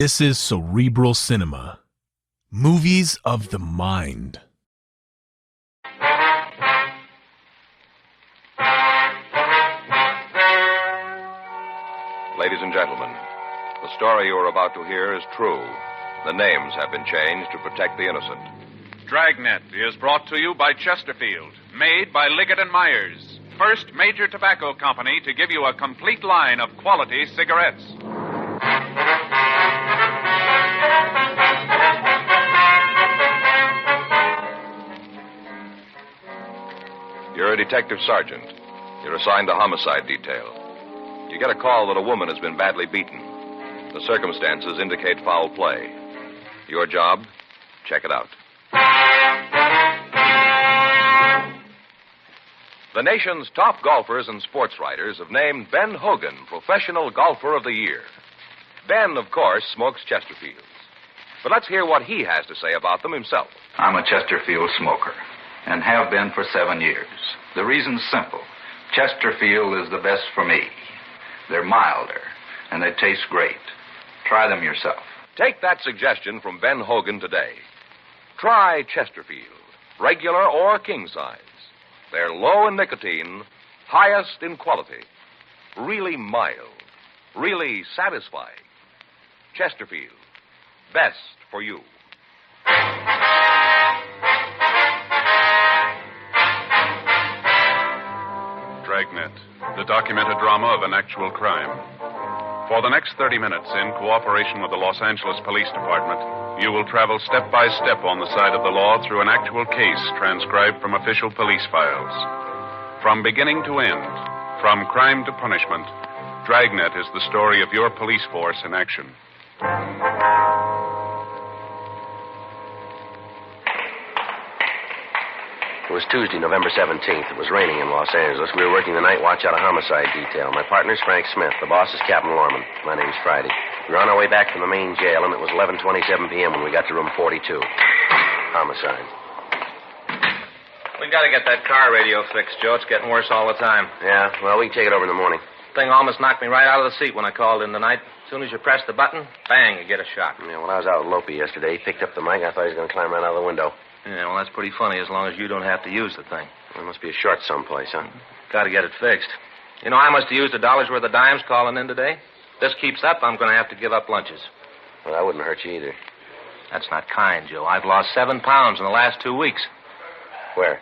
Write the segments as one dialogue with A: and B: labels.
A: This is Cerebral Cinema. Movies of the mind.
B: Ladies and gentlemen, the story you are about to hear is true. The names have been changed to protect the innocent.
C: Dragnet is brought to you by Chesterfield, made by Liggett & Myers, first major tobacco company to give you a complete line of quality cigarettes.
B: You're a detective sergeant. You're assigned to homicide detail. You get a call that a woman has been badly beaten. The circumstances indicate foul play. Your job? Check it out. The nation's top golfers and sports writers have named Ben Hogan Professional Golfer of the Year. Ben, of course, smokes Chesterfields. But let's hear what he has to say about them himself.
D: I'm a Chesterfield smoker, and have been for 7 years. The reason's simple. Chesterfield is the best for me. They're milder, and they taste great. Try them yourself.
B: Take that suggestion from Ben Hogan today. Try Chesterfield, regular or king size. They're low in nicotine, highest in quality. Really mild, really satisfying. Chesterfield, best for you.
C: Dragnet, the documented drama of an actual crime. For the next 30 minutes, in cooperation with the Los Angeles Police Department, you will travel step by step on the side of the law through an actual case transcribed from official police files. From beginning to end, from crime to punishment, Dragnet is the story of your police force in action.
E: It was Tuesday, November 17th. It was raining in Los Angeles. We were working the night watch out of homicide detail. My partner's Frank Smith. The boss is Captain Lorman. My name's Friday. We were on our way back from the main jail, and it was 11:27 p.m. when we got to room 42. Homicide.
F: We gotta get that car radio fixed, Joe. It's getting worse all the time.
E: Yeah, well, we can take it over in the morning.
F: Thing almost knocked me right out of the seat when I called in tonight. As soon as you press the button, bang, you get a shock.
E: Yeah, when I was out with Lopi yesterday, he picked up the mic. I thought he was going to climb right out of the window.
F: Yeah, well, that's pretty funny as long as you don't have to use the thing.
E: There must be a short someplace, huh?
F: Gotta get it fixed. You know, I must have used $1 worth of dimes calling in today. If this keeps up, I'm going to have to give up lunches.
E: Well, that wouldn't hurt you either.
F: That's not kind, Joe. I've lost 7 pounds in the last 2 weeks.
E: Where?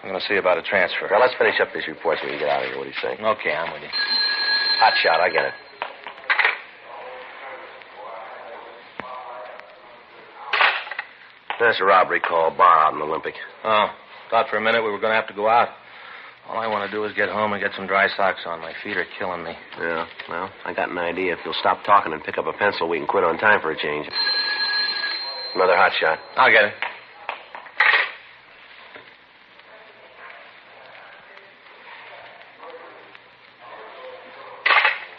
F: I'm going to see about a transfer.
E: Well, let's finish up this report so we can get out of here. What do you say?
F: Okay, I'm with you.
E: Hot shot, I get it. That's a robbery call, bar out in Olympic.
F: Oh, thought for a minute we were going to have to go out. All I want to do is get home and get some dry socks on. My feet are killing me.
E: Yeah, well, I got an idea. If you'll stop talking and pick up a pencil, we can quit on time for a change. Another hot shot.
F: I'll get it.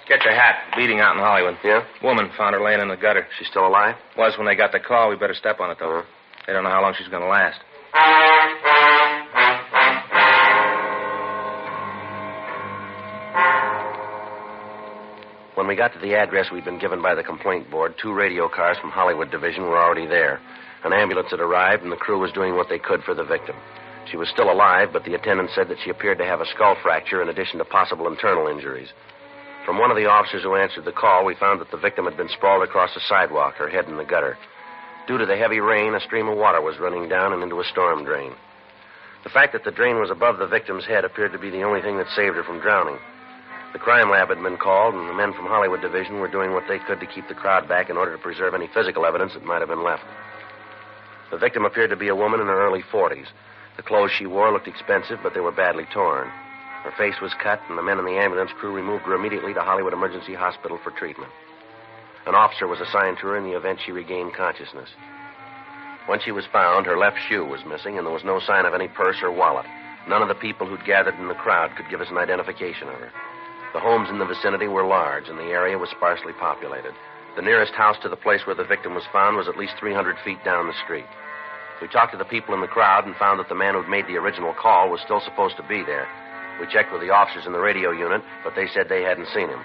F: Get your hat. Beating out in Hollywood.
E: Yeah?
F: Woman found her laying in the gutter.
E: She's still alive?
F: Was when they got the call. We better step on it, though. They don't know how long she's going to last.
E: When we got to the address we'd been given by the complaint board, 2 radio cars from Hollywood Division were already there. An ambulance had arrived, and the crew was doing what they could for the victim. She was still alive, but the attendant said that she appeared to have a skull fracture in addition to possible internal injuries. From one of the officers who answered the call, we found that the victim had been sprawled across the sidewalk, her head in the gutter. Due to the heavy rain, a stream of water was running down and into a storm drain. The fact that the drain was above the victim's head appeared to be the only thing that saved her from drowning. The crime lab had been called, and the men from Hollywood Division were doing what they could to keep the crowd back in order to preserve any physical evidence that might have been left. The victim appeared to be a woman in her early 40s. The clothes she wore looked expensive, but they were badly torn. Her face was cut, and the men in the ambulance crew removed her immediately to Hollywood Emergency Hospital for treatment. An officer was assigned to her in the event she regained consciousness. When she was found, her left shoe was missing, and there was no sign of any purse or wallet. None of the people who'd gathered in the crowd could give us an identification of her. The homes in the vicinity were large, and the area was sparsely populated. The nearest house to the place where the victim was found was at least 300 feet down the street. We talked to the people in the crowd and found that the man who'd made the original call was still supposed to be there. We checked with the officers in the radio unit, but they said they hadn't seen him.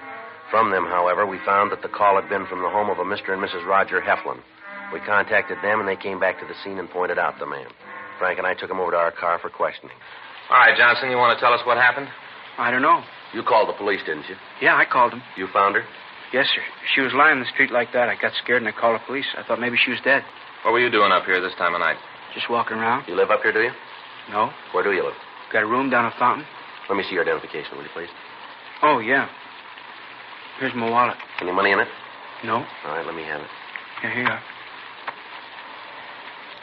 E: From them, however, we found that the call had been from the home of a Mr. and Mrs. Roger Heflin. We contacted them, and they came back to the scene and pointed out the man. Frank and I took him over to our car for questioning.
F: All right, Johnson, you want to tell us what happened?
G: I don't know.
E: You called the police, didn't you?
G: Yeah, I called them.
E: You found her?
G: Yes, sir. She was lying in the street like that. I got scared and I called the police. I thought maybe she was dead.
F: What were you doing up here this time of night?
G: Just walking around.
E: You live up here, do you?
G: No.
E: Where do you live?
G: Got a room down a fountain.
E: Let me see your identification, will you, please?
G: Oh, yeah. Here's my wallet.
E: Any money in it?
G: No.
E: All right, let me have it.
G: Yeah, here you are.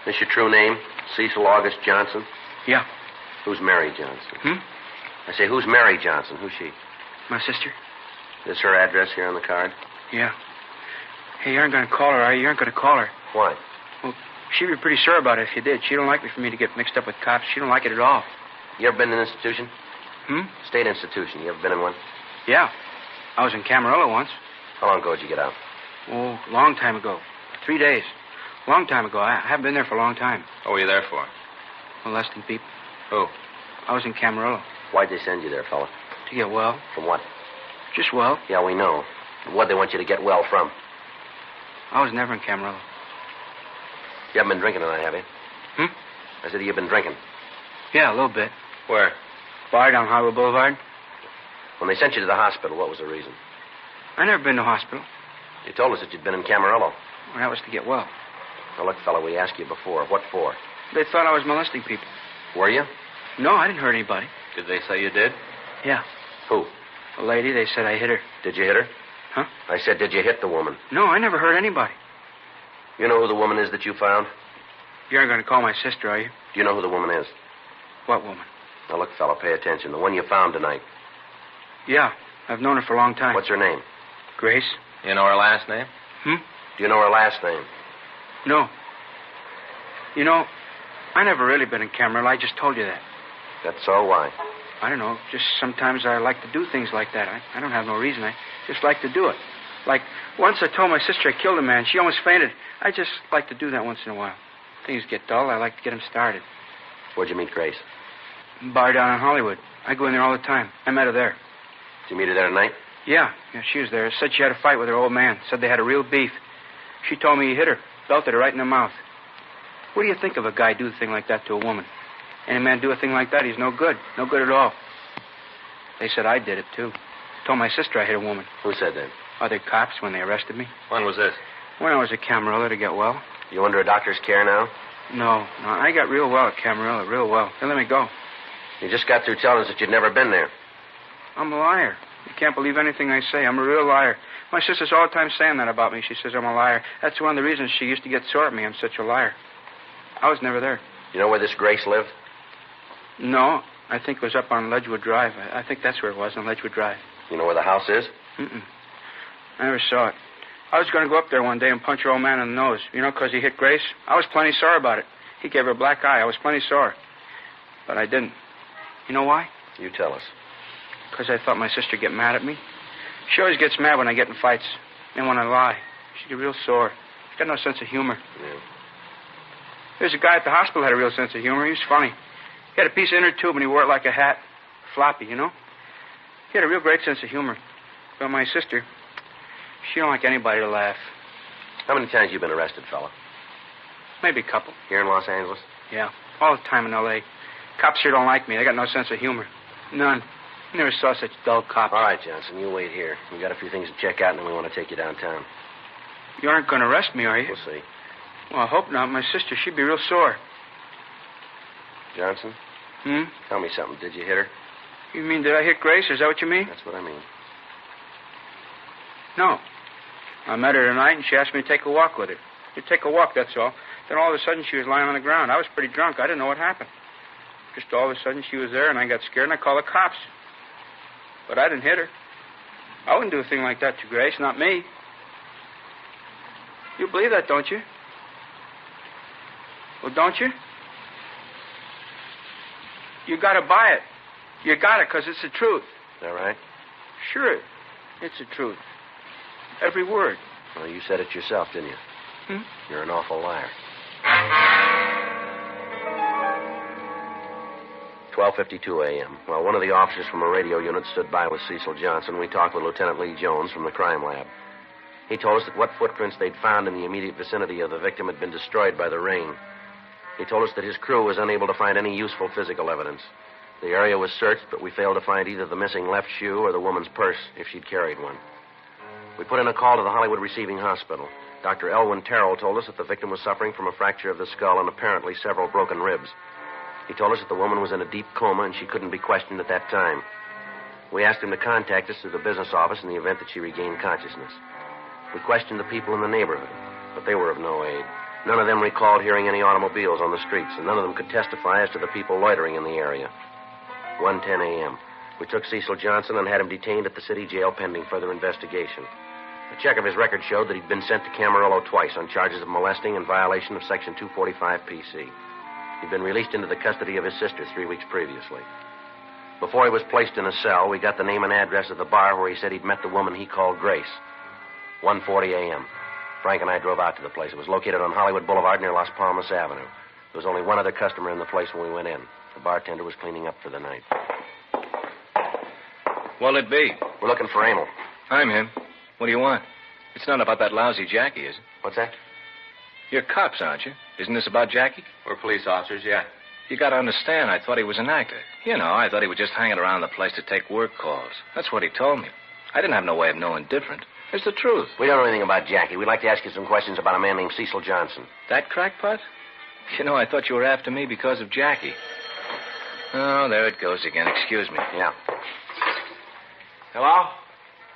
E: This your true name? Cecil August Johnson?
G: Yeah.
E: Who's Mary Johnson? I say, who's Mary Johnson? Who's she?
G: My sister.
E: Is her address here on the card?
G: Yeah. Hey, you aren't going to call her, are you? You aren't going to call her.
E: Why?
G: Well, she'd be pretty sore about it if you did. She don't like for me to get mixed up with cops. She don't like it at all.
E: You ever been in an institution?
G: State
E: institution. You ever been in one?
G: Yeah. I was in Camarillo once.
E: How long ago did you get out?
G: Oh, long time ago. 3 days. Long time ago. I haven't been there for a long time.
F: What were you there for?
G: Molesting people.
F: Who?
G: I was in Camarillo.
E: Why'd they send you there, fella?
G: To get well.
E: From what?
G: Just well.
E: Yeah, we know. What'd they want you to get well from?
G: I was never in Camarillo.
E: You haven't been drinking tonight, have you? I said, you've been drinking.
G: Yeah, a little bit.
F: Where?
G: Bar down Highway Boulevard.
E: When they sent you to the hospital, what was the reason?
G: I never been to hospital.
E: You told us that you'd been in Camarillo.
G: Well, that was to get well.
E: Now, look, fella, we asked you before. What for?
G: They thought I was molesting people.
E: Were you?
G: No, I didn't hurt anybody.
F: Did they say you did?
G: Yeah.
E: Who?
G: A lady, they said I hit her.
E: Did you hit her?
G: Huh?
E: I said, did you hit the woman?
G: No, I never hurt anybody.
E: You know who the woman is that you found?
G: You aren't going to call my sister, are you?
E: Do you know who the woman is?
G: What woman?
E: Now, look, fella, pay attention. The one you found tonight.
G: Yeah, I've known her for a long time.
E: What's her name?
G: Grace.
F: You know her last name?
E: Do you know her last name?
G: No. You know, I never really been in Camarillo. I just told you that.
E: That's so. Why?
G: I don't know. Just sometimes I like to do things like that. I don't have no reason. I just like to do it. Like, once I told my sister I killed a man. She almost fainted. I just like to do that once in a while. Things get dull. I like to get them started.
E: Where'd you meet Grace?
G: Bar down in Hollywood. I go in there all the time. I met her there.
E: Did you meet her there tonight?
G: Yeah, she was there. Said she had a fight with her old man. Said they had a real beef. She told me he hit her. Belted her right in the mouth. What do you think of a guy do a thing like that to a woman? Any man do a thing like that, he's no good. No good at all. They said I did it, too. Told my sister I hit a woman.
E: Who said that?
G: Other cops when they arrested me.
F: When was this?
G: When I was at Camarillo to get well.
E: You under a doctor's care now?
G: No, I got real well at Camarillo, real well. They let me go.
E: You just got through telling us that you'd never been there.
G: I'm a liar. You can't believe anything I say. I'm a real liar. My sister's all the time saying that about me. She says I'm a liar. That's one of the reasons she used to get sore at me. I'm such a liar. I was never there.
E: You know where this Grace lived?
G: No, I think it was up on Ledgewood Drive. I think that's where it was, on Ledgewood Drive.
E: You know where the house is?
G: I never saw it. I was going to go up there one day and punch your old man in the nose. You know, because he hit Grace. I was plenty sore about it. He gave her a black eye. I was plenty sore. But I didn't. You know why?
E: You tell us.
G: Because I thought my sister'd get mad at me. She always gets mad when I get in fights. And when I lie. She get real sore. She's got no sense of humor.
E: Yeah.
G: There's a guy at the hospital who had a real sense of humor. He was funny. He had a piece of inner tube and he wore it like a hat. Floppy, you know? He had a real great sense of humor. But my sister, she don't like anybody to laugh.
E: How many times you been arrested, fella?
G: Maybe a couple.
E: Here in Los Angeles?
G: Yeah, all the time in L.A. Cops here don't like me. They got no sense of humor. None. Never saw such dull cops.
E: All right, Johnson, you wait here. We got a few things to check out, and then we want to take you downtown.
G: You aren't going to arrest me, are you?
E: We'll see.
G: Well, I hope not. My sister, she'd be real sore.
E: Johnson? Tell me something. Did you hit her?
G: You mean, did I hit Grace? Is that what you mean?
E: That's what I mean.
G: No. I met her tonight, and she asked me to take a walk with her. To take a walk, that's all. Then all of a sudden, she was lying on the ground. I was pretty drunk. I didn't know what happened. Just all of a sudden, she was there, and I got scared, and I called the cops. But I didn't hit her. I wouldn't do a thing like that to Grace, not me. You believe that, don't you? Well, don't you? You got to buy it. You got it, because it's the truth.
E: Is that right?
G: Sure. It's the truth. Every word.
E: Well, you said it yourself, didn't you? You're an awful liar. 12:52 a.m. Well, one of the officers from a radio unit stood by with Cecil Johnson. We talked with Lieutenant Lee Jones from the crime lab. He told us that what footprints they'd found in the immediate vicinity of the victim had been destroyed by the rain. He told us that his crew was unable to find any useful physical evidence. The area was searched, but we failed to find either the missing left shoe or the woman's purse, if she'd carried one. We put in a call to the Hollywood Receiving Hospital. Dr. Elwyn Terrell told us that the victim was suffering from a fracture of the skull and apparently several broken ribs. He told us that the woman was in a deep coma and she couldn't be questioned at that time. We asked him to contact us through the business office in the event that she regained consciousness. We questioned the people in the neighborhood, but they were of no aid. None of them recalled hearing any automobiles on the streets, and none of them could testify as to the people loitering in the area. 1:10 a.m. We took Cecil Johnson and had him detained at the city jail pending further investigation. A check of his record showed that he'd been sent to Camarillo twice on charges of molesting and violation of Section 245 PC. He'd been released into the custody of his sister 3 weeks previously. Before he was placed in a cell, we got the name and address of the bar where he said he'd met the woman he called Grace. 1:40 a.m. Frank and I drove out to the place. It was located on Hollywood Boulevard near Las Palmas Avenue. There was only one other customer in the place when we went in. The bartender was cleaning up for the night.
F: What'll it be?
E: We're looking for Emil.
F: I'm him. What do you want? It's not about that lousy Jackie, is it?
E: What's that?
F: You're cops, aren't you? Isn't this about Jackie?
H: We're police officers, yeah.
F: You gotta understand, I thought he was an actor. You know, I thought he was just hanging around the place to take work calls. That's what he told me. I didn't have no way of knowing different. It's the truth.
E: We don't know anything about Jackie. We'd like to ask you some questions about a man named Cecil Johnson.
F: That crackpot? You know, I thought you were after me because of Jackie. Oh, there it goes again. Excuse me.
E: Yeah.
F: Hello?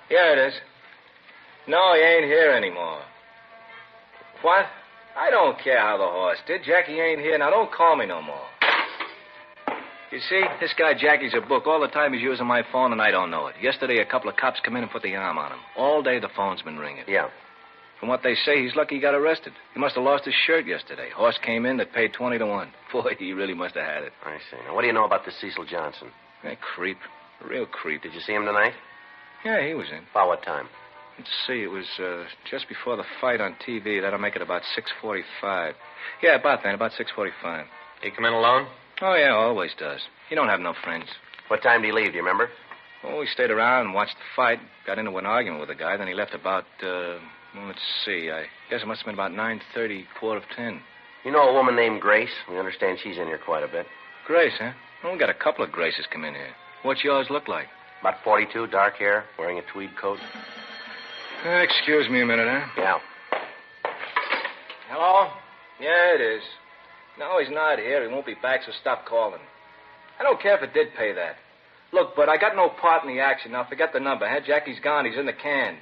F: Yeah, it is. No, he ain't here anymore. What? I don't care how the horse did. Jackie ain't here. Now, don't call me no more. You see, this guy Jackie's a book. All the time he's using my phone, and I don't know it. Yesterday, a couple of cops come in and put the arm on him. All day, the phone's been ringing.
E: Yeah.
F: From what they say, he's lucky he got arrested. He must have lost his shirt yesterday. Horse came in that paid 20 to 1. Boy, he really must have had it.
E: I see. Now, what do you know about this Cecil Johnson?
F: That creep. A real creep.
E: Did you see him tonight?
F: Yeah, he was in.
E: About what time?
F: Let's see, it was just before the fight on TV. That'll make it about 6:45. Yeah, about then, about 6:45.
H: He come in alone?
F: Oh, yeah, always does. He don't have no friends.
E: What time did he leave, do you remember?
F: Oh, we stayed around and watched the fight. Got into an argument with the guy. Then he left about, let's see. I guess it must have been about 9:30, 9:45.
E: You know a woman named Grace? We understand she's in here quite a bit.
F: Grace, huh? Well, we got a couple of Graces come in here. What's yours look like?
E: About 42, dark hair, wearing a tweed coat.
F: Excuse me a minute, huh?
E: Yeah.
F: Hello? Yeah, it is. No, he's not here. He won't be back, so stop calling. I don't care if it did pay that. Look, Bud, I got no part in the action. Now, forget the number, huh? Jackie's gone. He's in the can.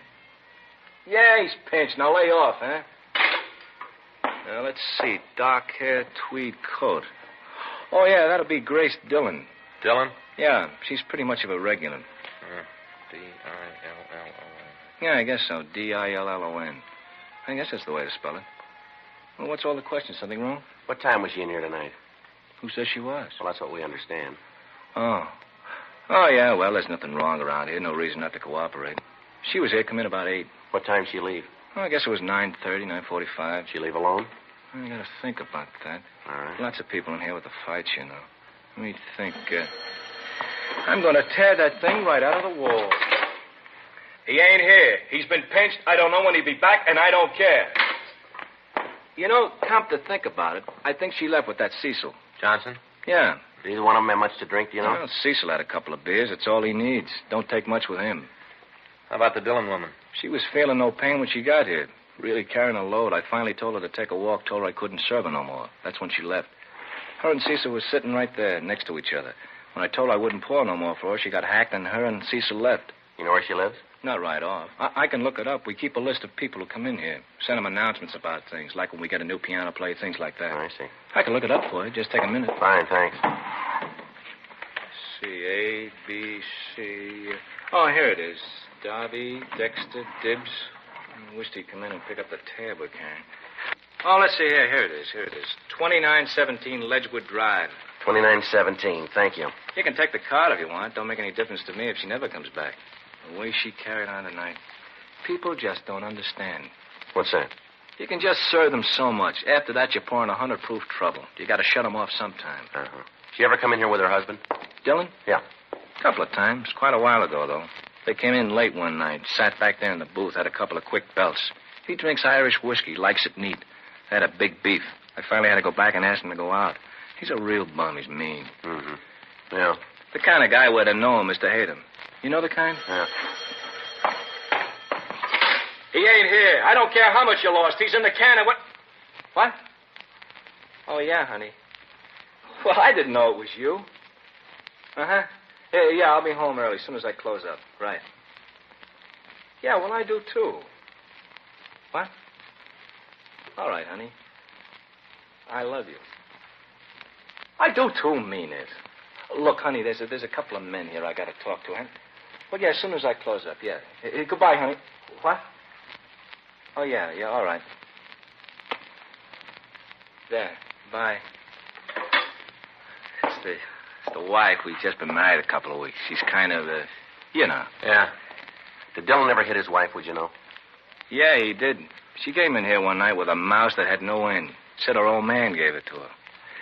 F: Yeah, he's pinched. Now, lay off, huh? Now, let's see. Dark hair, tweed coat. Oh, yeah, that'll be Grace Dillon.
H: Dillon?
F: Yeah, she's pretty much of a regular.
H: Dillon.
F: Yeah, I guess so. Dillon. I guess that's the way to spell it. Well, what's all the questions? Something wrong?
E: What time was she in here tonight?
F: Who says she was?
E: Well, that's what we understand.
F: Oh, yeah, well, there's nothing wrong around here. No reason not to cooperate. She was here, come in about 8.
E: What time did she leave?
F: Well, I guess it was 9:30, 9:45.
E: Did she leave alone?
F: I gotta think about that.
E: All right.
F: Lots of people in here with the fights, you know. Let me think. I'm gonna tear that thing right out of the wall. He ain't here. He's been pinched. I don't know when he'll be back, and I don't care. You know, come to think about it, I think she left with that Cecil.
H: Johnson?
F: Yeah.
E: Did either one of them have much to drink, do you know?
F: Well, Cecil had a couple of beers. It's all he needs. Don't take much with him.
H: How about the Dillon woman?
F: She was feeling no pain when she got here. Really carrying a load. I finally told her to take a walk, told her I couldn't serve her no more. That's when she left. Her and Cecil were sitting right there next to each other. When I told her I wouldn't pour no more for her, she got hacked and her and Cecil left.
E: You know where she lives?
F: Not right off. I can look it up. We keep a list of people who come in here. Send them announcements about things, like when we get a new piano player, things like that.
E: I see.
F: I can look it up for you. Just take a minute.
E: Fine, thanks.
F: C, A, B, C. Oh, here it is. Darby, Dexter, Dibbs. I wished he'd come in and pick up the tab we're carrying. Oh, let's see here. Here it is. 2917 Ledgewood Drive.
E: 2917. Thank you.
F: You can take the card if you want. Don't make any difference to me if she never comes back. The way she carried on tonight. People just don't understand.
E: What's that?
F: You can just serve them so much. After that, you're pouring 100 proof trouble. You got to shut them off sometime.
E: Uh-huh. She ever come in here with her husband?
F: Dillon?
E: Yeah.
F: A couple of times. Quite a while ago, though. They came in late one night, sat back there in the booth, had a couple of quick belts. He drinks Irish whiskey, likes it neat. Had a big beef. I finally had to go back and ask him to go out. He's a real bum. He's mean.
E: Mm-hmm. Yeah.
F: The kind of guy where to know him is to hate him. You know the kind?
E: Yeah.
F: He ain't here. I don't care how much you lost. He's in the can. What? Oh, yeah, honey. Well, I didn't know it was you. Uh-huh. Yeah, I'll be home early as soon as I close up. Right. Yeah, well, I do, too. What? All right, honey. I love you. I do, too, mean it. Look, honey, there's a couple of men here I got to talk to, huh? Well, yeah, as soon as I close up, yeah. Goodbye, honey. What? Oh, yeah, all right. There, bye. It's the wife. We've just been married a couple of weeks. She's kind of, you know.
E: Yeah. Did Dillon ever hit his wife, would you know?
F: Yeah, he did. She came in here one night with a mouse that had no end. Said her old man gave it to her.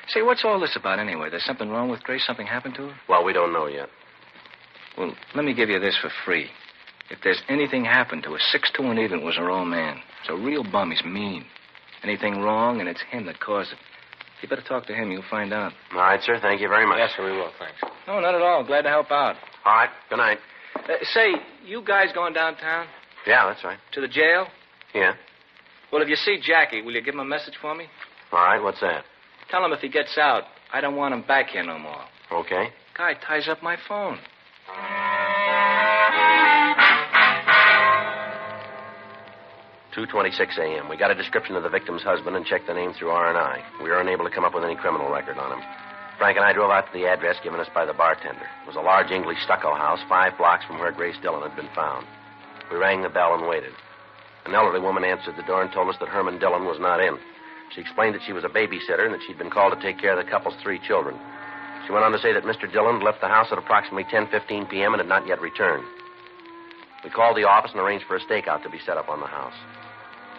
F: Say, what's all this about anyway? There's something wrong with Grace? Something happened to her?
E: Well, we don't know yet.
F: Well, let me give you this for free. If there's anything happened to her, 6 to 1 even was her old man. He's a real bum. He's mean. Anything wrong, and it's him that caused it. You better talk to him. You'll find out.
E: All right, sir. Thank you very much.
H: Yes, sir, we will. Thanks.
F: No, not at all. Glad to help out.
E: All right. Good night.
F: Say, you guys going downtown?
E: Yeah, that's right.
F: To the jail?
E: Yeah.
F: Well, if you see Jackie, will you give him a message for me?
E: All right. What's that?
F: Tell him if he gets out, I don't want him back here no more.
E: Okay.
F: Guy ties up my phone.
E: $2:26 a.m. We got a description of the victim's husband and checked the name through R&I. We were unable to come up with any criminal record on him. Frank and I drove out to the address given us by the bartender. It was a large English stucco house 5 blocks from where Grace Dillon had been found. We rang the bell and waited. An elderly woman answered the door and told us that Herman Dillon was not in. She explained that she was a babysitter and that she'd been called to take care of the couple's 3 children. She went on to say that Mr. Dillon had left the house at approximately 10:15 p.m. and had not yet returned. We called the office and arranged for a stakeout to be set up on the house.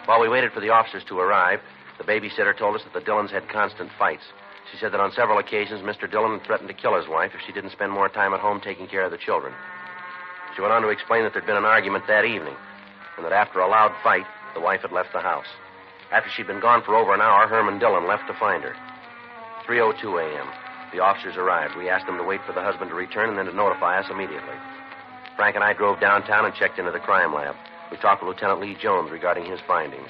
E: While we waited for the officers to arrive, the babysitter told us that the Dillons had constant fights. She said that on several occasions, Mr. Dillon had threatened to kill his wife if she didn't spend more time at home taking care of the children. She went on to explain that there'd been an argument that evening, and that after a loud fight, the wife had left the house. After she'd been gone for over an hour, Herman Dillon left to find her. 3:02 a.m. The officers arrived. We asked them to wait for the husband to return and then to notify us immediately. Frank and I drove downtown and checked into the crime lab. We talked with Lieutenant Lee Jones regarding his findings.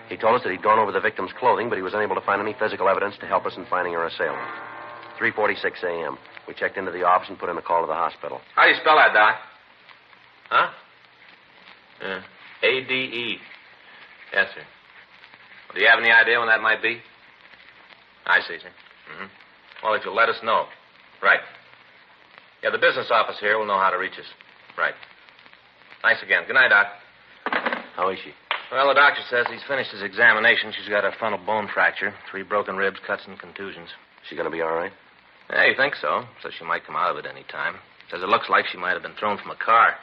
E: He told us that he'd gone over the victim's clothing, but he was unable to find any physical evidence to help us in finding her assailant. 3:46 a.m. We checked into the office and put in a call to the hospital.
H: How do you spell that, Doc? Huh? A-D-E. Yes, sir. Well, do you have any idea when that might be? I see, sir. Mm-hmm. Well, if you'll let us know. Right. Yeah, the business office here will know how to reach us. Right. Thanks again. Good night, Doc.
E: How is she?
H: Well, the doctor says he's finished his examination. She's got a frontal bone fracture, 3 broken ribs, cuts, and contusions.
E: She going to be all right?
H: Yeah, you think so. Says she might come out of it any time. Says it looks like she might have been thrown from a car.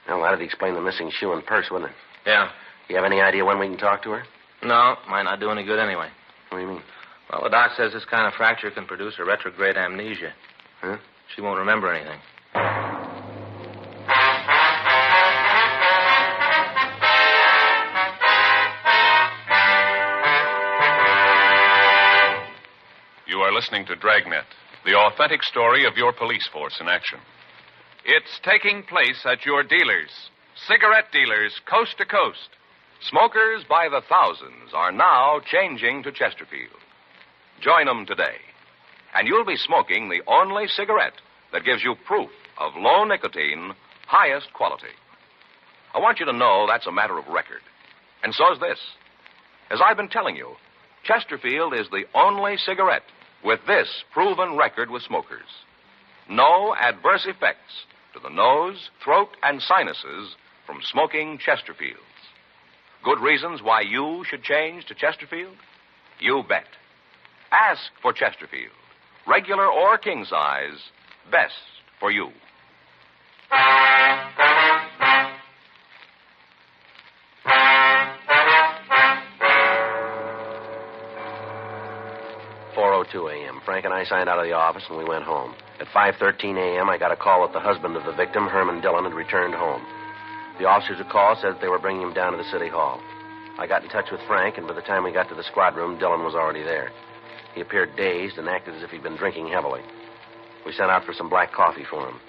E: Well, that'd explain the missing shoe and purse, wouldn't it?
H: Yeah.
E: You have any idea when we can talk to her?
H: No, might not do any good anyway.
E: What do you mean?
H: Well, the doc says this kind of fracture can produce a retrograde amnesia.
E: Huh?
H: She won't remember anything.
C: You are listening to Dragnet, the authentic story of your police force in action.
B: It's taking place at your dealers, cigarette dealers coast to coast. Smokers by the thousands are now changing to Chesterfield. Join them today, and you'll be smoking the only cigarette that gives you proof of low nicotine, highest quality. I want you to know that's a matter of record. And so's this. As I've been telling you, Chesterfield is the only cigarette with this proven record with smokers. No adverse effects to the nose, throat, and sinuses from smoking Chesterfields. Good reasons why you should change to Chesterfield? You bet. Ask for Chesterfield, regular or king size, best for you.
E: 4:02 a.m. Frank and I signed out of the office, and we went home. At 5:13 a.m., I got a call that the husband of the victim, Herman Dillon, had returned home. The officers who called said that they were bringing him down to the city hall. I got in touch with Frank, and by the time we got to the squad room, Dillon was already there. He appeared dazed and acted as if he'd been drinking heavily. We sent out for some black coffee for him.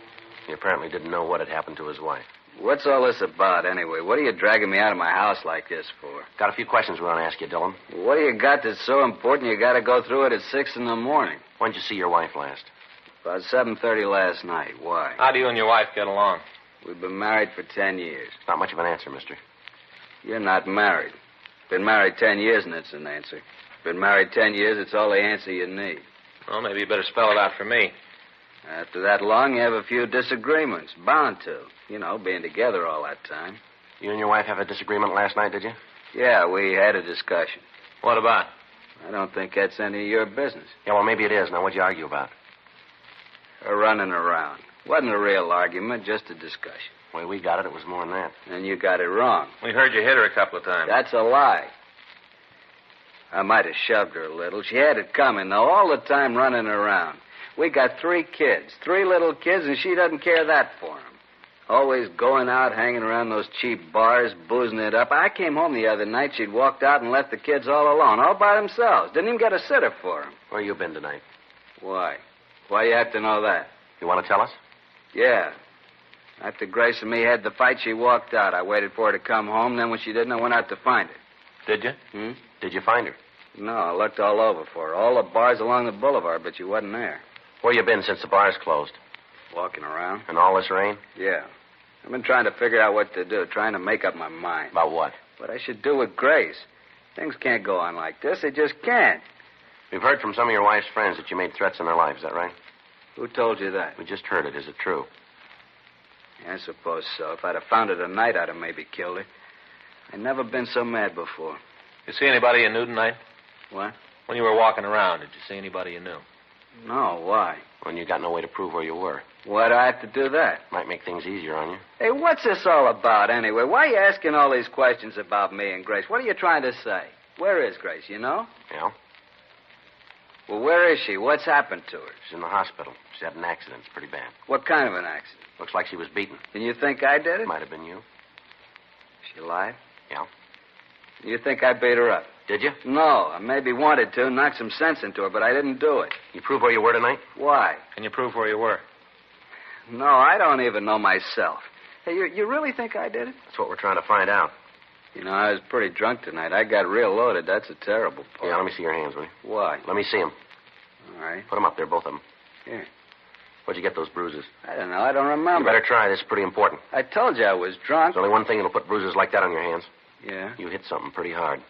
E: He apparently didn't know what had happened to his wife.
I: What's all this about, anyway? What are you dragging me out of my house like this for?
E: Got a few questions we want to ask you, Dillon.
I: What do you got that's so important you got to go through it at 6 in the morning?
E: When'd you see your wife last?
I: About 7:30 last night. Why?
H: How do you and your wife get along?
I: We've been married for 10 years.
E: Not much of an answer, mister.
I: You're not married. Been married 10 years, and it's an answer. Been married 10 years, it's all the answer you need.
H: Well, maybe you better spell it out for me.
I: After that long, you have a few disagreements. Bound to. You know, being together all that time.
E: You and your wife have a disagreement last night, did you?
I: Yeah, we had a discussion.
H: What about?
I: I don't think that's any of your business.
E: Yeah, well, maybe it is. Now, what'd you argue about?
I: Her running around. Wasn't a real argument, just a discussion.
E: The way we got it, it was more than that.
I: And you got it wrong.
H: We heard you hit her a couple of times.
I: That's a lie. I might have shoved her a little. She had it coming, though, all the time running around. We got 3 kids, 3 little kids, and she doesn't care that for them. Always going out, hanging around those cheap bars, boozing it up. I came home the other night. She'd walked out and left the kids all alone, all by themselves. Didn't even get a sitter for them.
E: Where you been tonight?
I: Why? Why do you have to know that?
E: You want to tell us?
I: Yeah. After Grace and me had the fight, she walked out. I waited for her to come home. Then when she didn't, I went out to find her.
E: Did you? Did you find her?
I: No, I looked all over for her. All the bars along the boulevard, but she wasn't there.
E: Where you been since the bars closed?
I: Walking around.
E: In all this rain?
I: Yeah. I've been trying to figure out what to do, trying to make up my mind.
E: About what?
I: What I should do with Grace. Things can't go on like this. They just can't.
E: We've heard from some of your wife's friends that you made threats in their life. Is that right?
I: Who told you that?
E: We just heard it. Is it true?
I: I suppose so. If I'd have found her tonight, I'd have maybe killed her. I'd never been so mad before.
H: You see anybody you knew tonight?
I: What?
H: When you were walking around, did you see anybody you knew?
I: No, why?
E: When you got no way to prove where you were.
I: Why'd I have to do that?
E: Might make things easier on you.
I: Hey, what's this all about, anyway? Why are you asking all these questions about me and Grace? What are you trying to say? Where is Grace, you know?
E: Yeah?
I: Well, where is she? What's happened to her?
E: She's in the hospital. She had an accident. It's pretty bad.
I: What kind of an accident?
E: Looks like she was beaten.
I: And you think I did it?
E: Might have been you.
I: She alive?
E: Yeah.
I: You think I beat her up?
E: Did you?
I: No, I maybe wanted to, knock some sense into her, but I didn't do it.
E: You prove where you were tonight?
I: Why?
H: Can you prove where you were?
I: No, I don't even know myself. Hey, you really think I did it?
E: That's what we're trying to find out.
I: You know, I was pretty drunk tonight. I got real loaded. That's a terrible part.
E: Yeah, let me see your hands, will you?
I: Why?
E: Let me see them.
I: All right.
E: Put them up there, both of them.
I: Here.
E: Where'd you get those bruises?
I: I don't know. I don't remember.
E: You better try. This is pretty important.
I: I told you I was drunk.
E: There's only one thing that'll put bruises like that on your hands.
I: Yeah?
E: You hit something pretty hard.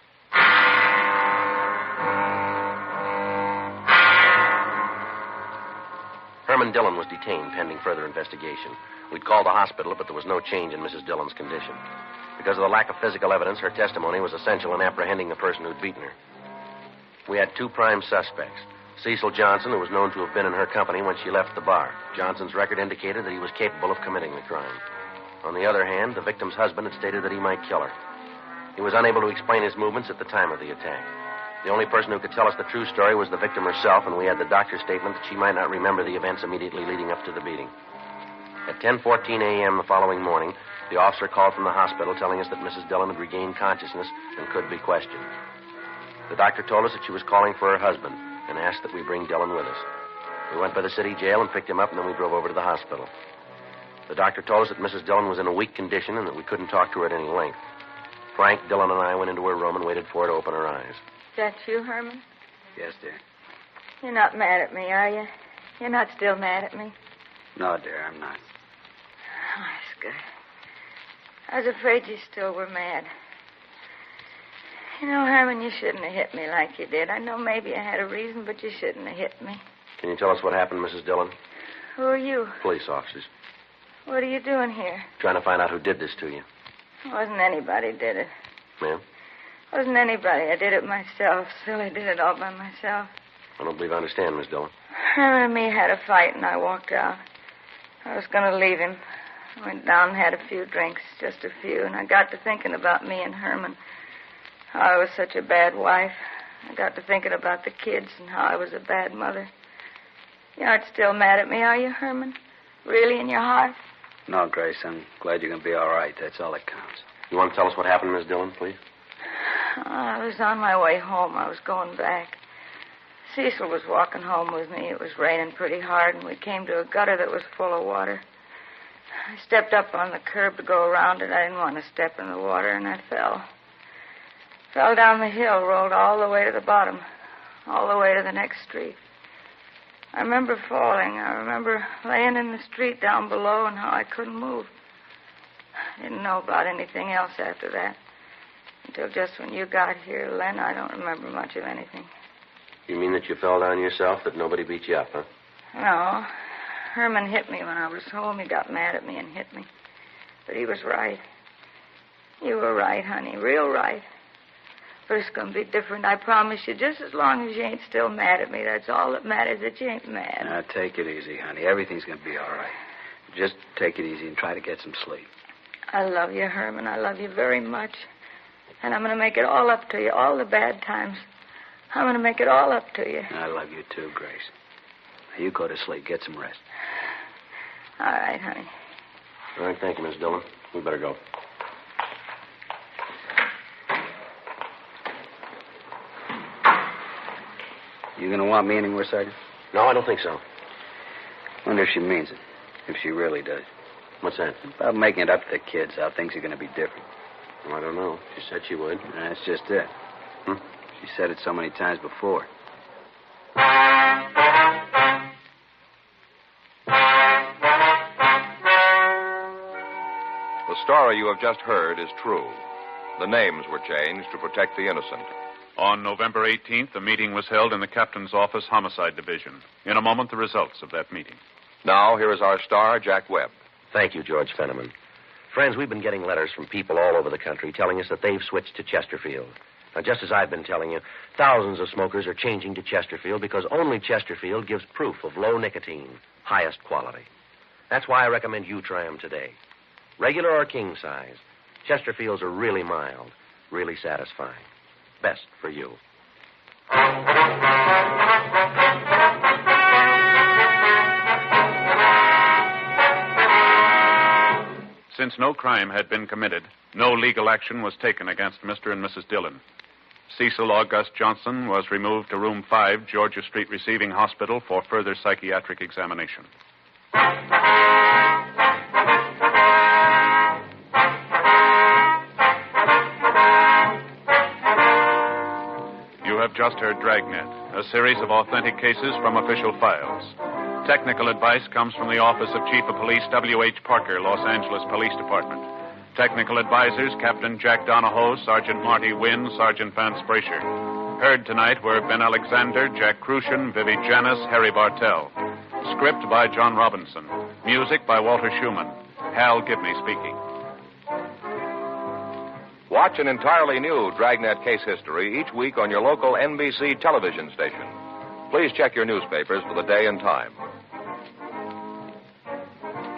E: Herman Dillon was detained pending further investigation. We'd called the hospital, but there was no change in Mrs. Dillon's condition. Because of the lack of physical evidence, her testimony was essential in apprehending the person who'd beaten her. We had 2 prime suspects. Cecil Johnson, who was known to have been in her company when she left the bar. Johnson's record indicated that he was capable of committing the crime. On the other hand, the victim's husband had stated that he might kill her. He was unable to explain his movements at the time of the attack. The only person who could tell us the true story was the victim herself, and we had the doctor's statement that she might not remember the events immediately leading up to the beating. At 10:14 a.m. the following morning, the officer called from the hospital telling us that Mrs. Dillon had regained consciousness and could be questioned. The doctor told us that she was calling for her husband and asked that we bring Dillon with us. We went by the city jail and picked him up, and then we drove over to the hospital. The doctor told us that Mrs. Dillon was in a weak condition and that we couldn't talk to her at any length. Frank, Dillon, and I went into her room and waited for her to open her eyes.
J: Is that you, Herman?
I: Yes, dear.
J: You're not mad at me, are you? You're not still mad at me?
I: No, dear, I'm not.
J: Oh, that's good. I was afraid you still were mad. You know, Herman, you shouldn't have hit me like you did. I know maybe I had a reason, but you shouldn't have hit me.
E: Can you tell us what happened, Mrs. Dillon?
J: Who are you?
E: Police officers.
J: What are you doing here?
E: Trying to find out who did this to you.
J: It wasn't anybody did it.
E: Ma'am?
J: It wasn't anybody. I did it myself. Silly did it all by myself.
E: I don't believe I understand, Miss Dillon.
J: Herman and me had a fight, and I walked out. I was going to leave him. I went down and had a few drinks, just a few, and I got to thinking about me and Herman. How I was such a bad wife. I got to thinking about the kids and how I was a bad mother. You aren't still mad at me, are you, Herman? Really, in your heart?
I: No, Grace, I'm glad you're going to be all right. That's all that counts.
E: You want to tell us what happened, Miss Dillon, please?
J: I was on my way home. I was going back. Cecil was walking home with me. It was raining pretty hard, and we came to a gutter that was full of water. I stepped up on the curb to go around it. I didn't want to step in the water, and I fell. Fell down the hill, rolled all the way to the bottom, all the way to the next street. I remember falling. I remember laying in the street down below and how I couldn't move. I didn't know about anything else after that. Until just when you got here, Len, I don't remember much of anything.
E: You mean that you fell down yourself, that nobody beat you up, huh?
J: No. Herman hit me when I was home. He got mad at me and hit me. But he was right. You were right, honey, real right. But it's going to be different, I promise you. Just as long as you ain't still mad at me, that's all that matters, that you ain't mad.
I: Now, take it easy, honey. Everything's going to be all right. Just take it easy and try to get some sleep.
J: I love you, Herman. I love you very much. And I'm going to make it all up to you, all the bad times. I'm going to make it all up to you.
I: I love you, too, Grace. Now, you go to sleep. Get some rest.
J: All right, honey.
E: All right, thank you, Miss Dillon. We better go.
I: You going to want me anywhere, Sergeant?
E: No, I don't think so.
I: Wonder if she means it. If she really does.
E: What's that?
I: About making it up to the kids, how things are going to be different.
E: Well, I don't know. She said she would.
I: That's just it. She said it so many times before.
B: The story you have just heard is true. The names were changed to protect the innocent.
C: On November 18th, a meeting was held in the captain's office homicide division. In a moment, the results of that meeting.
B: Now, here is our star, Jack Webb.
E: Thank you, George Fenneman. Friends, we've been getting letters from people all over the country telling us that they've switched to Chesterfield. Now, just as I've been telling you, thousands of smokers are changing to Chesterfield because only Chesterfield gives proof of low nicotine, highest quality. That's why I recommend you try them today. Regular or king size, Chesterfields are really mild, really satisfying. Best for you.
C: Since no crime had been committed, no legal action was taken against Mr. and Mrs. Dillon. Cecil August Johnson was removed to Room 5, Georgia Street Receiving Hospital for further psychiatric examination. You have just heard Dragnet, a series of authentic cases from official files. Technical advice comes from the Office of Chief of Police W.H. Parker, Los Angeles Police Department. Technical advisors, Captain Jack Donahoe, Sergeant Marty Wynn, Sergeant Vance Brasher. Heard tonight were Ben Alexander, Jack Crucian, Vivi Janis, Harry Bartell. Script by John Robinson. Music by Walter Schumann. Hal Gibney speaking.
B: Watch an entirely new Dragnet case history each week on your local NBC television station. Please check your newspapers for the day and time.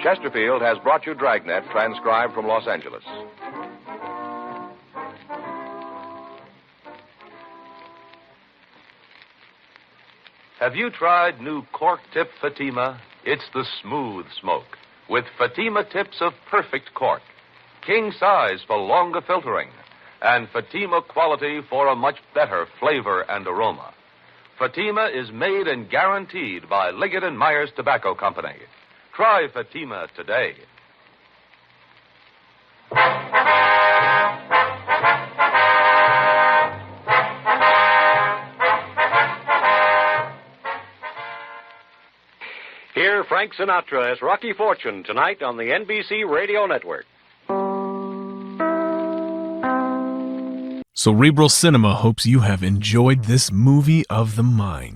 B: Chesterfield has brought you Dragnet, transcribed from Los Angeles.
K: Have you tried new cork tip Fatima? It's the smooth smoke with Fatima tips of perfect cork. King size for longer filtering, and Fatima quality for a much better flavor and aroma. Fatima is made and guaranteed by Liggett & Myers Tobacco Company. Try Fatima today.
L: Hear Frank Sinatra as Rocky Fortune tonight on the NBC Radio Network.
A: Cerebral Cinema hopes you have enjoyed this movie of the mind.